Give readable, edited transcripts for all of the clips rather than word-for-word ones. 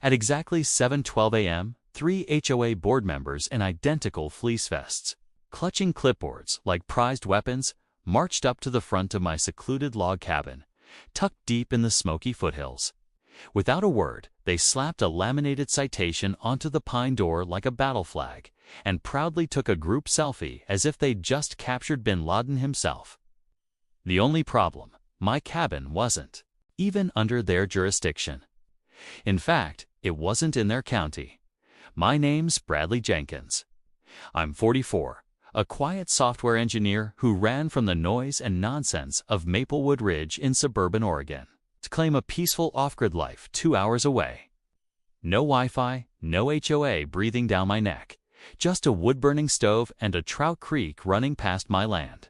At exactly 7:12 a.m., 3 HOA board members in identical fleece vests, clutching clipboards like prized weapons, marched up to the front of my secluded log cabin, tucked deep in the smoky foothills. Without a word, they slapped a laminated citation onto the pine door like a battle flag, and proudly took a group selfie as if they'd just captured bin Laden himself. The only problem, my cabin wasn't even under their jurisdiction. In fact, it wasn't in their county. My name's Bradley Jenkins. I'm 44, a quiet software engineer who ran from the noise and nonsense of Maplewood Ridge in suburban Oregon to claim a peaceful off-grid life 2 hours away. No Wi-Fi, no HOA breathing down my neck, just a wood-burning stove and a trout creek running past my land.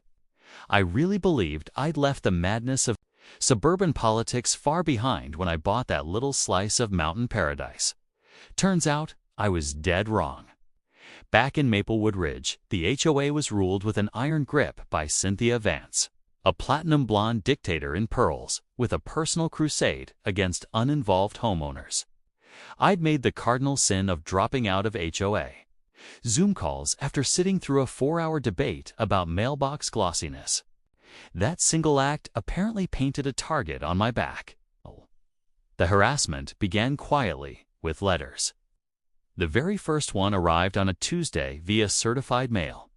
I really believed I'd left the madness of suburban politics far behind when I bought that little slice of mountain paradise. Turns out, I was dead wrong. Back in Maplewood Ridge, the HOA was ruled with an iron grip by Cynthia Vance, a platinum blonde dictator in pearls with a personal crusade against uninvolved homeowners. I'd made the cardinal sin of dropping out of HOA Zoom calls after sitting through a 4-hour debate about mailbox glossiness. That single act apparently painted a target on my back. The harassment began quietly, with letters. The very first one arrived on a Tuesday via certified mail.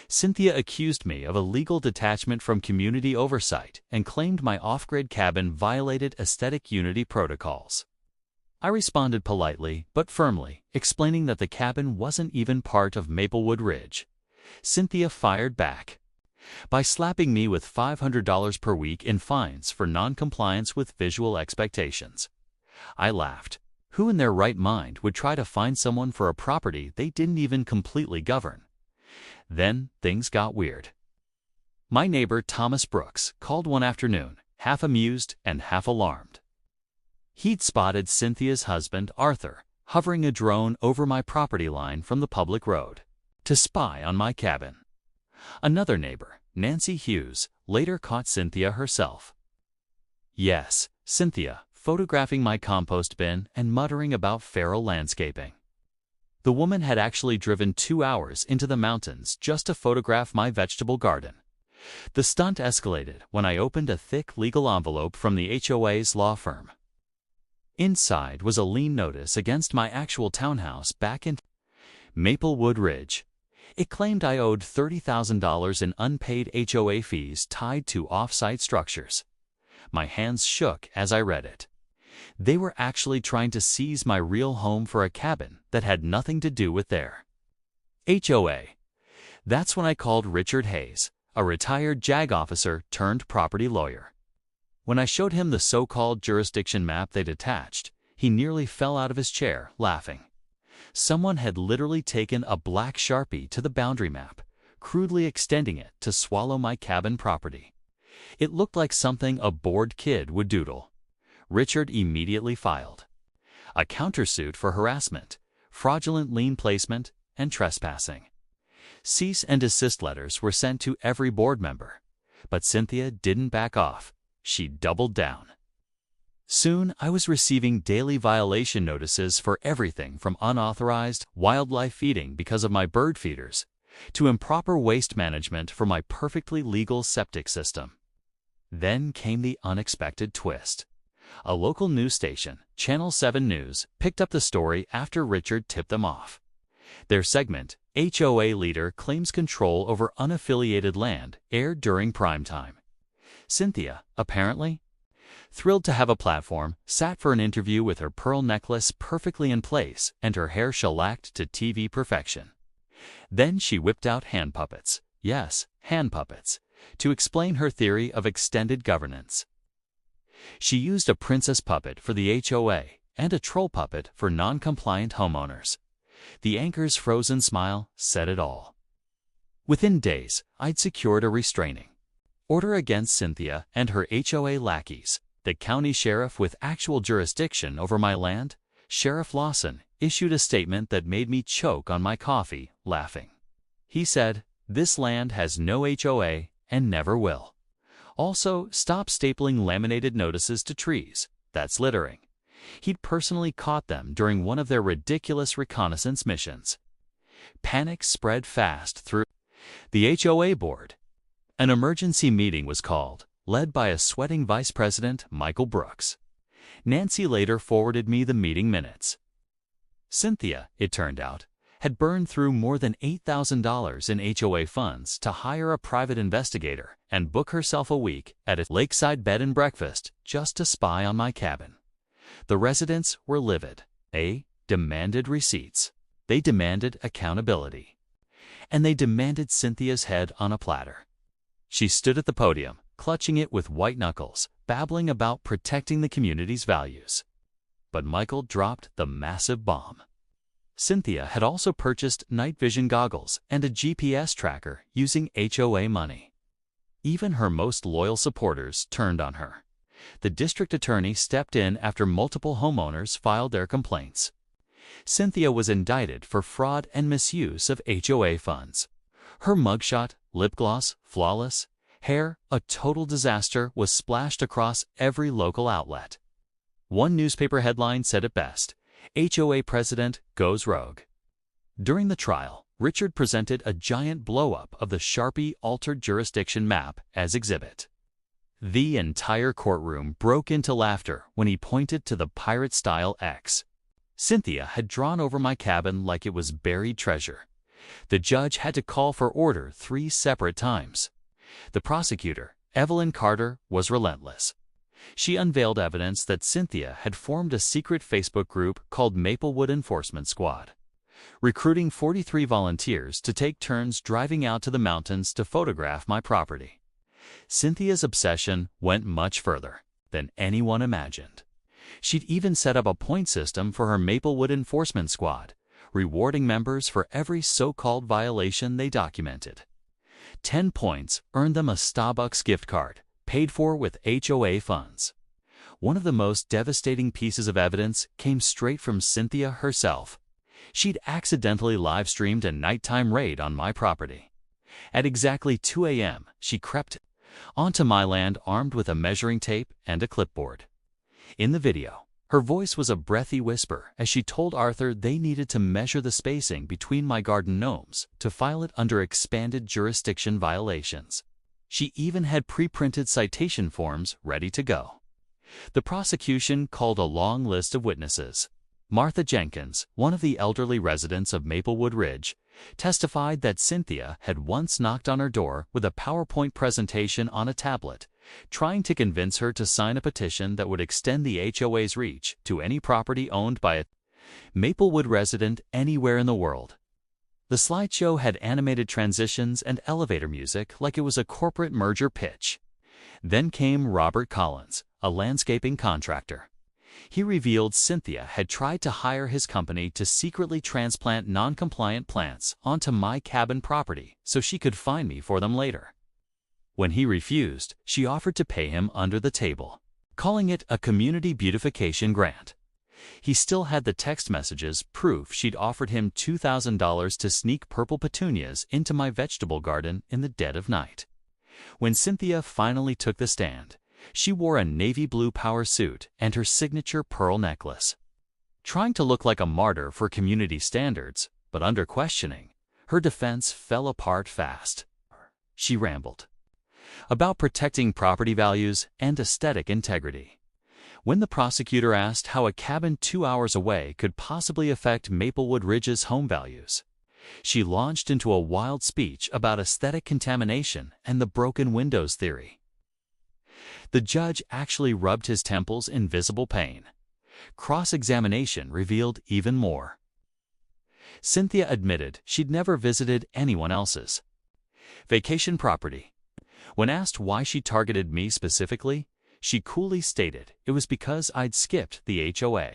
Cynthia accused me of illegal detachment from community oversight and claimed my off-grid cabin violated aesthetic unity protocols. I responded politely but firmly, explaining that the cabin wasn't even part of Maplewood Ridge. Cynthia fired back by slapping me with $500 per week in fines for non-compliance with visual expectations. I laughed. Who in their right mind would try to fine someone for a property they didn't even completely govern? Then things got weird. My neighbor Thomas Brooks called one afternoon, half amused and half alarmed. He'd spotted Cynthia's husband, Arthur, hovering a drone over my property line from the public road to spy on my cabin. Another neighbor, Nancy Hughes, later caught Cynthia herself. Yes, Cynthia, photographing my compost bin and muttering about feral landscaping. The woman had actually driven 2 hours into the mountains just to photograph my vegetable garden. The stunt escalated when I opened a thick legal envelope from the HOA's law firm. Inside was a lien notice against my actual townhouse back in Maplewood Ridge. It claimed I owed $30,000 in unpaid HOA fees tied to off-site structures. My hands shook as I read it. They were actually trying to seize my real home for a cabin that had nothing to do with their HOA. That's when I called Richard Hayes, a retired JAG officer turned property lawyer. When I showed him the so-called jurisdiction map they'd attached, he nearly fell out of his chair, laughing. Someone had literally taken a black Sharpie to the boundary map, crudely extending it to swallow my cabin property. It looked like something a bored kid would doodle. Richard immediately filed a countersuit for harassment, fraudulent lien placement, and trespassing. Cease and desist letters were sent to every board member, but Cynthia didn't back off. She doubled down. Soon, I was receiving daily violation notices for everything from unauthorized wildlife feeding because of my bird feeders to improper waste management for my perfectly legal septic system. Then came the unexpected twist. A local news station, Channel 7 News, picked up the story after Richard tipped them off. Their segment, HOA Leader Claims Control Over Unaffiliated Land, aired during prime time. Cynthia, apparently thrilled to have a platform, sat for an interview with her pearl necklace perfectly in place and her hair shellacked to TV perfection. Then she whipped out hand puppets, yes, hand puppets, to explain her theory of extended governance. She used a princess puppet for the HOA and a troll puppet for non-compliant homeowners. The anchor's frozen smile said it all. Within days, I'd secured a restraining order against Cynthia and her HOA lackeys. The county sheriff with actual jurisdiction over my land, Sheriff Lawson, issued a statement that made me choke on my coffee, laughing. He said, "This land has no HOA and never will. Also, stop stapling laminated notices to trees. That's littering. He'd personally caught them during one of their ridiculous reconnaissance missions. Panic spread fast through the HOA board. An emergency meeting was called, led by a sweating Vice President, Michael Brooks. Nancy later forwarded me the meeting minutes. Cynthia, it turned out, had burned through more than $8,000 in HOA funds to hire a private investigator and book herself a week at a lakeside bed and breakfast just to spy on my cabin. The residents were livid. They demanded receipts. They demanded accountability. And they demanded Cynthia's head on a platter. She stood at the podium, clutching it with white knuckles, babbling about protecting the community's values. But Michael dropped the massive bomb. Cynthia had also purchased night vision goggles and a GPS tracker using HOA money. Even her most loyal supporters turned on her. The district attorney stepped in after multiple homeowners filed their complaints. Cynthia was indicted for fraud and misuse of HOA funds. Her mugshot, lip gloss, flawless, hair, a total disaster, was splashed across every local outlet. One newspaper headline said it best: HOA president goes rogue. During the trial, Richard presented a giant blow-up of the Sharpie altered jurisdiction map as exhibit. The entire courtroom broke into laughter when he pointed to the pirate-style X. Cynthia had drawn over my cabin like it was buried treasure. The judge had to call for order 3 separate times. The prosecutor, Evelyn Carter, was relentless. She unveiled evidence that Cynthia had formed a secret Facebook group called Maplewood Enforcement Squad, recruiting 43 volunteers to take turns driving out to the mountains to photograph my property. Cynthia's obsession went much further than anyone imagined. She'd even set up a point system for her Maplewood Enforcement Squad, rewarding members for every so-called violation they documented. 10 points earned them a Starbucks gift card, paid for with HOA funds. One of the most devastating pieces of evidence came straight from Cynthia herself. She'd accidentally live-streamed a nighttime raid on my property. At exactly 2 a.m., she crept onto my land armed with a measuring tape and a clipboard. In the video, her voice was a breathy whisper as she told Arthur they needed to measure the spacing between my garden gnomes to file it under expanded jurisdiction violations. She even had pre-printed citation forms ready to go. The prosecution called a long list of witnesses. Martha Jenkins, one of the elderly residents of Maplewood Ridge, testified that Cynthia had once knocked on her door with a PowerPoint presentation on a tablet, trying to convince her to sign a petition that would extend the HOA's reach to any property owned by a Maplewood resident anywhere in the world. The slideshow had animated transitions and elevator music like it was a corporate merger pitch. Then came Robert Collins, a landscaping contractor. He revealed Cynthia had tried to hire his company to secretly transplant non-compliant plants onto my cabin property so she could fine me for them later. When he refused, she offered to pay him under the table, calling it a community beautification grant. He still had the text messages, proof she'd offered him $2,000 to sneak purple petunias into my vegetable garden in the dead of night. When Cynthia finally took the stand, she wore a navy blue power suit and her signature pearl necklace. Trying to look like a martyr for community standards, but under questioning, her defense fell apart fast. She rambled about protecting property values and aesthetic integrity. When the prosecutor asked how a cabin 2 hours away could possibly affect Maplewood Ridge's home values, she launched into a wild speech about aesthetic contamination and the broken windows theory. The judge actually rubbed his temples in visible pain. Cross-examination revealed even more. Cynthia admitted she'd never visited anyone else's vacation property. When asked why she targeted me specifically, she coolly stated it was because I'd skipped the HOA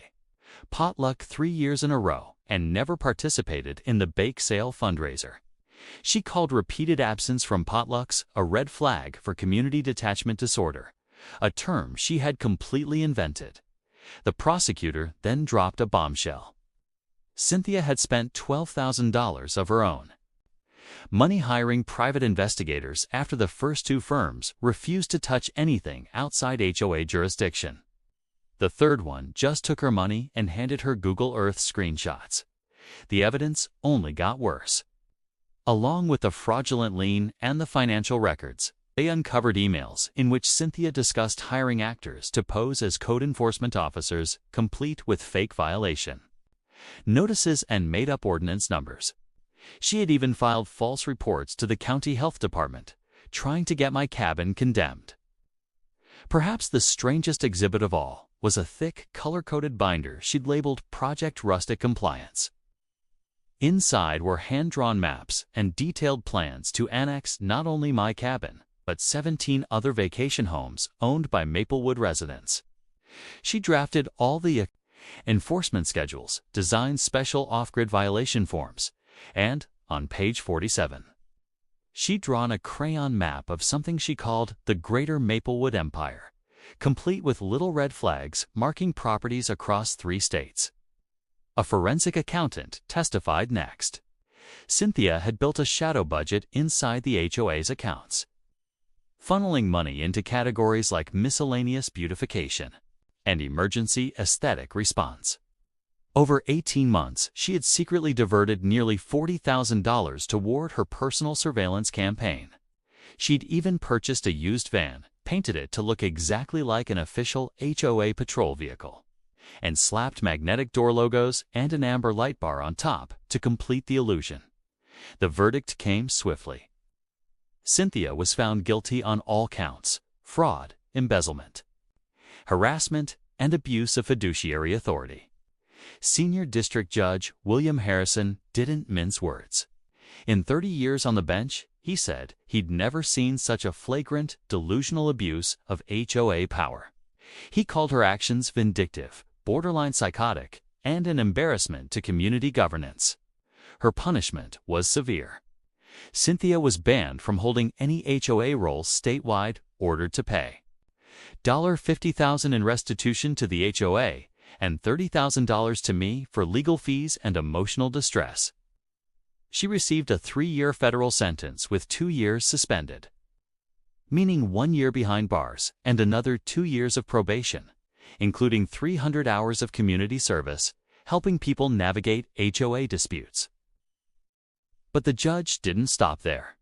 potluck 3 years in a row and never participated in the bake sale fundraiser. She called repeated absence from potlucks a red flag for community detachment disorder, a term she had completely invented. The prosecutor then dropped a bombshell. Cynthia had spent $12,000 of her own money hiring private investigators after the first 2 firms refused to touch anything outside HOA jurisdiction. The third one just took her money and handed her Google Earth screenshots. The evidence only got worse. Along with the fraudulent lien and the financial records, they uncovered emails in which Cynthia discussed hiring actors to pose as code enforcement officers, complete with fake violation notices and made-up ordinance numbers. She had even filed false reports to the county health department, trying to get my cabin condemned. Perhaps the strangest exhibit of all was a thick, color-coded binder she'd labeled Project Rustic Compliance. Inside were hand-drawn maps and detailed plans to annex not only my cabin, but 17 other vacation homes owned by Maplewood residents. She drafted all the enforcement schedules, designed special off-grid violation forms, and, on page 47, she'd drawn a crayon map of something she called the Greater Maplewood Empire, complete with little red flags marking properties across 3 states. A forensic accountant testified next. Cynthia had built a shadow budget inside the HOA's accounts, funneling money into categories like miscellaneous beautification and emergency aesthetic response. Over 18 months, she had secretly diverted nearly $40,000 toward her personal surveillance campaign. She'd even purchased a used van, painted it to look exactly like an official HOA patrol vehicle, and slapped magnetic door logos and an amber light bar on top to complete the illusion. The verdict came swiftly. Cynthia was found guilty on all counts: fraud, embezzlement, harassment, and abuse of fiduciary authority. Senior District Judge William Harrison didn't mince words. In 30 years on the bench, he said he'd never seen such a flagrant, delusional abuse of HOA power. He called her actions vindictive, borderline psychotic, and an embarrassment to community governance. Her punishment was severe. Cynthia was banned from holding any HOA roles statewide, ordered to pay $50,000 in restitution to the HOA and $30,000 to me for legal fees and emotional distress. She received a 3-year federal sentence with 2 years suspended, meaning 1 year behind bars and another 2 years of probation, including 300 hours of community service, helping people navigate HOA disputes. But the judge didn't stop there.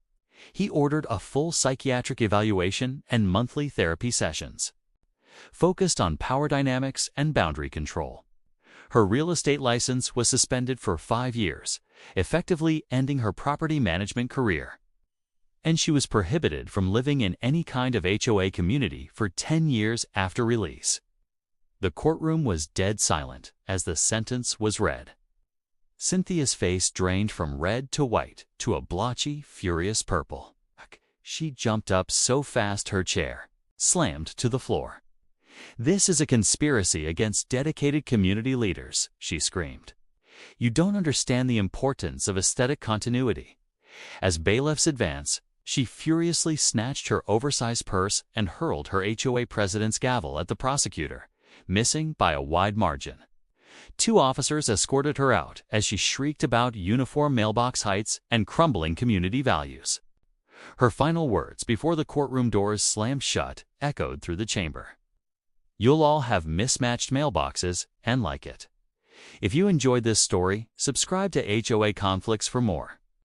He ordered a full psychiatric evaluation and monthly therapy sessions, focused on power dynamics and boundary control. Her real estate license was suspended for 5 years, effectively ending her property management career. And she was prohibited from living in any kind of HOA community for 10 years after release. The courtroom was dead silent as the sentence was read. Cynthia's face drained from red to white to a blotchy, furious purple. She jumped up so fast her chair slammed to the floor. "This is a conspiracy against dedicated community leaders," she screamed. "You don't understand the importance of aesthetic continuity." As bailiffs advanced, she furiously snatched her oversized purse and hurled her HOA president's gavel at the prosecutor, missing by a wide margin. 2 officers escorted her out as she shrieked about uniform mailbox heights and crumbling community values. Her final words before the courtroom doors slammed shut echoed through the chamber. "You'll all have mismatched mailboxes and like it." If you enjoyed this story, subscribe to HOA Conflicts for more.